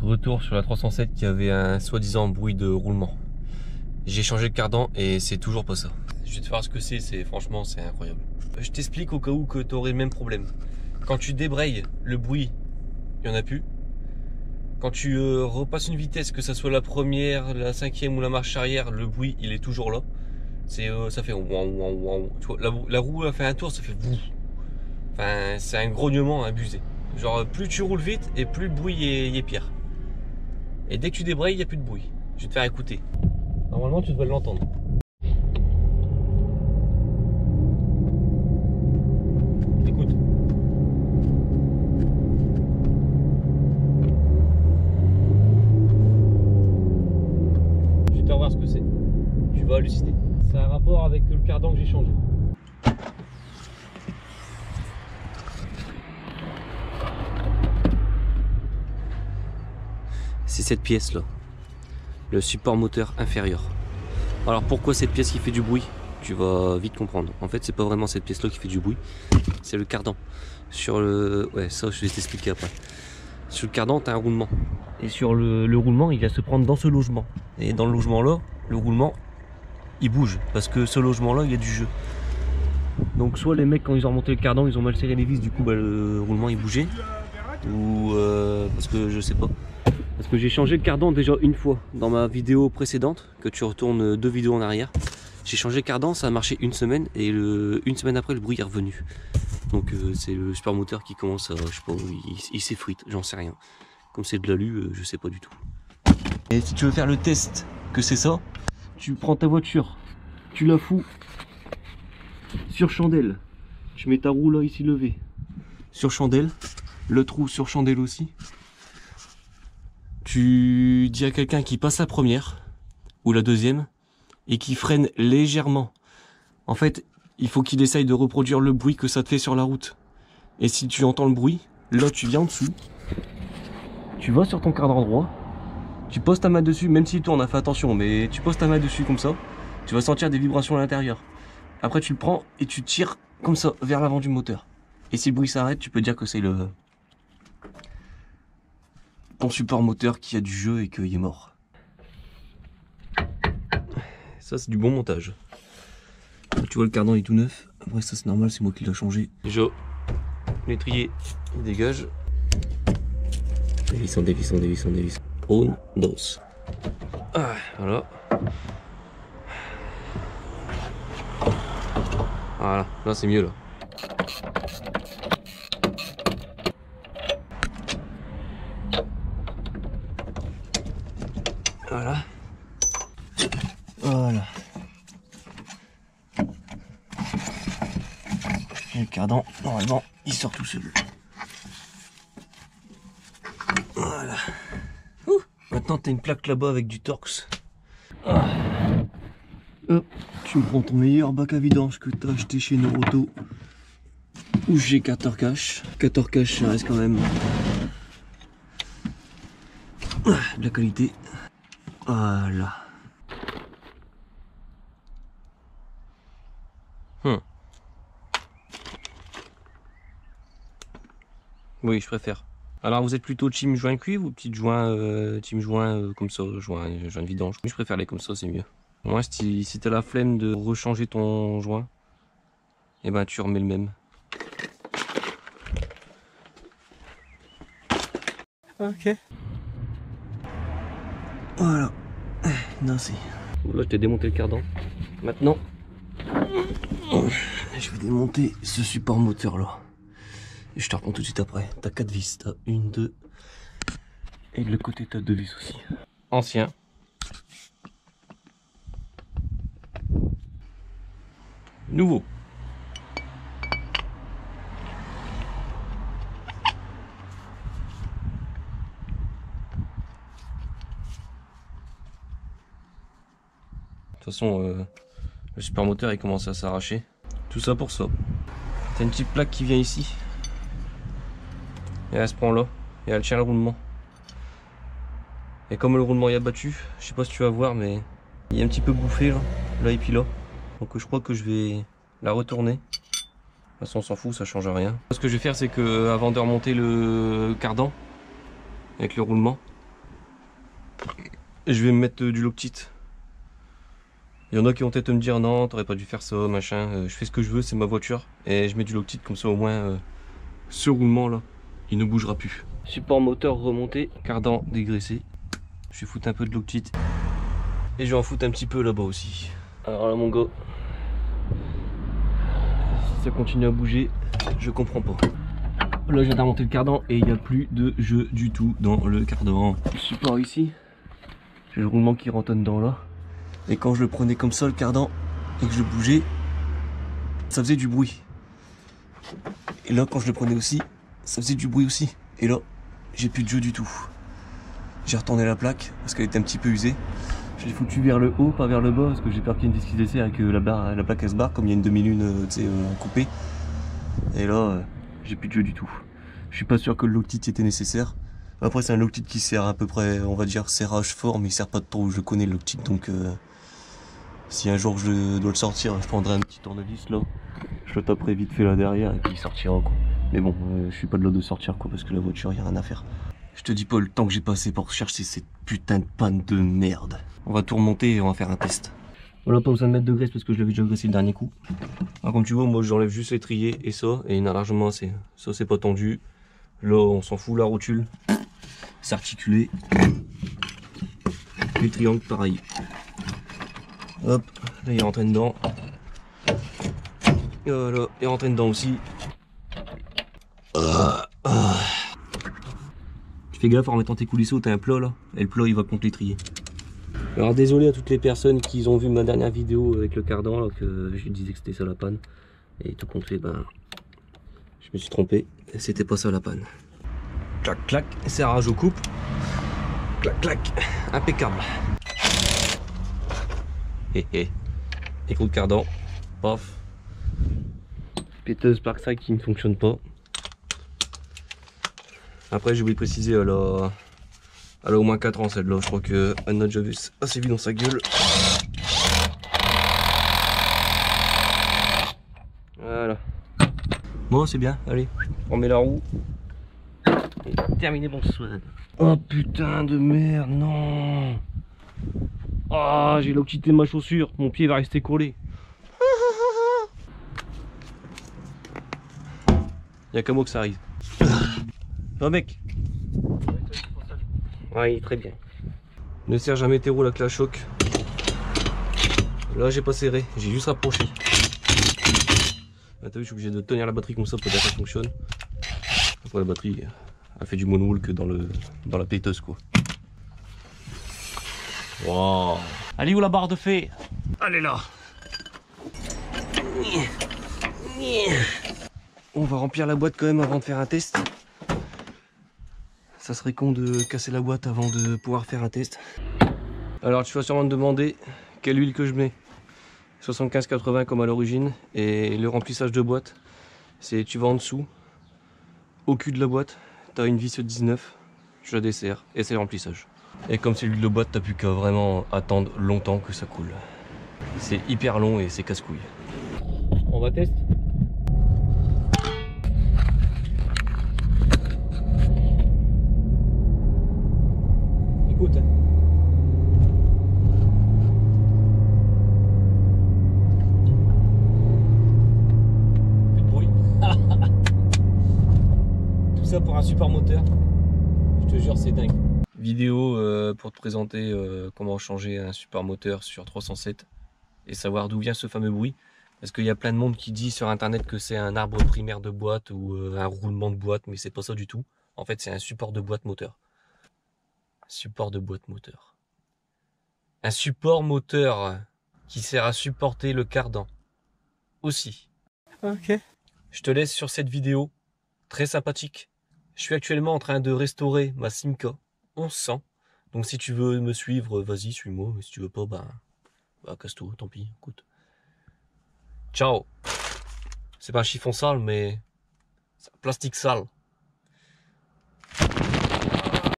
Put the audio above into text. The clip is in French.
Retour sur la 307 qui avait un soi-disant bruit de roulement. J'ai changé le cardan et c'est toujours pas ça. Je vais te faire ce que franchement c'est incroyable. Je t'explique au cas où que tu aurais le même problème. Quand tu débrayes, le bruit, il n'y en a plus. Quand tu repasses une vitesse, que ça soit la première, la cinquième ou la marche arrière, le bruit il est toujours là. Ça fait ouan, ouan, ouan. Tu vois, la roue a fait un tour, ça fait boum. Enfin, c'est un grognement abusé. Genre, plus tu roules vite et plus le bruit est pire. Et dès que tu débrayes, il n'y a plus de bruit. Je vais te faire écouter. Normalement, tu devrais l'entendre. Écoute. Je vais te faire voir ce que c'est. Tu vas halluciner. C'est un rapport avec le cardan que j'ai changé. C'est cette pièce là, le support moteur inférieur. Alors pourquoi cette pièce qui fait du bruit? Tu vas vite comprendre. En fait c'est pas vraiment cette pièce là qui fait du bruit, c'est le cardan. Sur le... Ouais, ça je vais t'expliquer après. Sur le cardan tu as un roulement. Et sur le roulement il va se prendre dans ce logement. Et dans le logement là, le roulement il bouge. Parce que ce logement là il y a du jeu. Donc soit les mecs quand ils ont remonté le cardan ils ont mal serré les vis, du coup bah, le roulement il bougeait. Ou parce que je sais pas. Parce que j'ai changé le cardan déjà une fois dans ma vidéo précédente, que tu retournes 2 vidéos en arrière. J'ai changé le cardan, ça a marché une semaine et une semaine après le bruit est revenu. Donc c'est le super moteur qui commence à, je sais pas, il s'effrite, j'en sais rien. Comme c'est de l'alu, je sais pas du tout. Et si tu veux faire le test que c'est ça, tu prends ta voiture, tu la fous sur chandelle. Tu mets ta roue là ici levée sur chandelle, le trou sur chandelle aussi. Tu dis à quelqu'un qui passe la première ou la deuxième et qui freine légèrement. En fait, il faut qu'il essaye de reproduire le bruit que ça te fait sur la route. Et si tu entends le bruit, là tu viens en dessous, tu vas sur ton cardan droit, tu poses ta main dessus, même s'il tourne, fais attention, mais tu poses ta main dessus comme ça, tu vas sentir des vibrations à l'intérieur. Après tu le prends et tu tires comme ça vers l'avant du moteur. Et si le bruit s'arrête, tu peux dire que c'est ton support moteur qui a du jeu et qu'il est mort. Ça c'est du bon montage. Tu vois le cardan est tout neuf. Après ça c'est normal, c'est moi qui l'ai changé. Déjà, l'étrier il dégage. Dévissons, dévissons, dévissons, dévissons. Un, dos. Ah, voilà. Voilà, là c'est mieux là. Voilà. Voilà. Et le cardan, normalement, il sort tout seul. Voilà. Ouh. Maintenant, tu as une plaque là-bas avec du Torx. Ah. Hop. Tu me prends ton meilleur bac à vidange que tu as acheté chez Noroto. Ou chez Catercash. Catercash, ça reste quand même de la qualité. Voilà. Oui, je préfère. Alors vous êtes plutôt team joint cuivre ou petite joint team joint comme ça, joint de vidange? Je préfère les comme ça, c'est mieux. Moi si tu as la flemme de rechanger ton joint, et ben tu remets le même. Ok. Voilà. Non, c'est... Là, je t'ai démonté le cardan. Maintenant, je vais démonter ce support moteur là. Et je te reprends tout de suite après. T'as 4 vis. T'as 1, 2. Et de l'autre côté, t'as 2 vis aussi. Ancien. Nouveau. De toute façon, le super moteur il commence à s'arracher. Tout ça pour ça. T'as une petite plaque qui vient ici. Et elle se prend là. Et elle tient le roulement. Et comme le roulement est abattu, je sais pas si tu vas voir, mais il est un petit peu bouffé là et puis là. Donc je crois que je vais la retourner. De toute façon on s'en fout, ça change rien. Ce que je vais faire c'est que avant de remonter le cardan avec le roulement, je vais me mettre du Loctite. Il y en a qui vont peut-être me dire non, t'aurais pas dû faire ça, machin. Je fais ce que je veux, c'est ma voiture. Et je mets du Loctite comme ça au moins ce roulement là, il ne bougera plus. Support moteur remonté, cardan dégraissé. Je vais foutre un peu de Loctite. Et je vais en foutre un petit peu là-bas aussi. Alors là mon gars, si ça continue à bouger, je comprends pas. Là je viens d'armonter le cardan et il n'y a plus de jeu du tout dans le cardan. Le support ici, j'ai le roulement qui rentre dedans là. Et quand je le prenais comme ça le cardan et que je le bougeais, ça faisait du bruit. Et là quand je le prenais aussi, ça faisait du bruit aussi. Et là, j'ai plus de jeu du tout. J'ai retourné la plaque parce qu'elle était un petit peu usée. Je l'ai foutu vers le haut, pas vers le bas, parce que j'ai peur qu'il y ait une disque d'essai avec la plaque elle se barre, comme il y a une demi-lune coupée. Et là, j'ai plus de jeu du tout. Je suis pas sûr que le Loctite était nécessaire. Après c'est un Loctite qui sert à peu près, on va dire, serrage fort, mais il sert pas de trop. Je connais le Loctite, donc si un jour je dois le sortir, je prendrai un petit tournevis là. Je le taperai vite fait là derrière et puis il sortira quoi. Mais bon, je suis pas de l'autre de sortir quoi, parce que la voiture, y a rien à faire. Je te dis pas le temps que j'ai passé pour chercher cette putain de panne de merde. On va tout remonter et on va faire un test. Voilà, pas besoin de mettre de graisse parce que je l'avais déjà graissé le dernier coup. Alors comme tu vois, moi j'enlève juste l'étrier et ça, et il y en a largement assez. Ça c'est pas tendu. Là on s'en fout, la rotule. C'est articulé. Et le triangle pareil. Hop, là il est rentré dedans. Et voilà, il est rentré dedans aussi. Fais gaffe en mettant tes coulisseaux, t'as un plat là, et le plat il va contre l'étrier. Alors désolé à toutes les personnes qui ont vu ma dernière vidéo avec le cardan, là, que je disais que c'était ça la panne. Et tout compte fait, ben, je me suis trompé, et c'était pas ça la panne. Clac clac, serrage aux coupes. Clac clac, impeccable. Hé hé, écrou de cardan, paf. Péteuse Parkside qui ne fonctionne pas. Après j'ai oublié de préciser, elle a au moins 4 ans celle-là, je crois qu'elle en a déjà vu assez vu dans sa gueule. Voilà. Bon c'est bien, allez, on met la roue. Et terminé, bonsoir. Oh putain de merde, non. Ah, j'ai l'oxyté ma chaussure, mon pied va rester collé. Y'a qu'à moi que ça arrive. Oh mec. Oui, très bien. Ne serre jamais tes roues avec la choc. Là j'ai pas serré, j'ai juste rapproché. Là t'as vu, je suis obligé de tenir la batterie comme ça pour que ça fonctionne. Après la batterie elle fait du moonwalk dans la péteuse quoi. Wow. Elle est où la barre de fée? Elle est là. On va remplir la boîte quand même avant de faire un test. Ça serait con de casser la boîte avant de pouvoir faire un test. Alors tu vas sûrement me demander quelle huile que je mets. 75-80 comme à l'origine. Et le remplissage de boîte, c'est tu vas en dessous, au cul de la boîte, tu as une vis 19, je la desserre et c'est le remplissage. Et comme c'est l'huile de boîte, t'as plus qu'à vraiment attendre longtemps que ça coule. C'est hyper long et c'est casse-couille. On va tester. Écoute. Plus de bruit. Tout ça pour un super moteur. Je te jure, c'est dingue. Vidéo pour te présenter comment changer un super moteur sur 307 et savoir d'où vient ce fameux bruit. Parce qu'il y a plein de monde qui dit sur internet que c'est un arbre primaire de boîte ou un roulement de boîte, mais c'est pas ça du tout. En fait, c'est un support de boîte moteur. Support de boîte moteur. Un support moteur qui sert à supporter le cardan. Aussi. Ok. Je te laisse sur cette vidéo très sympathique. Je suis actuellement en train de restaurer ma Simca 1100. Donc si tu veux me suivre, vas-y, suis-moi. Mais si tu veux pas, bah casse-toi, tant pis, écoute. Ciao. C'est pas un chiffon sale, mais c'est un plastique sale.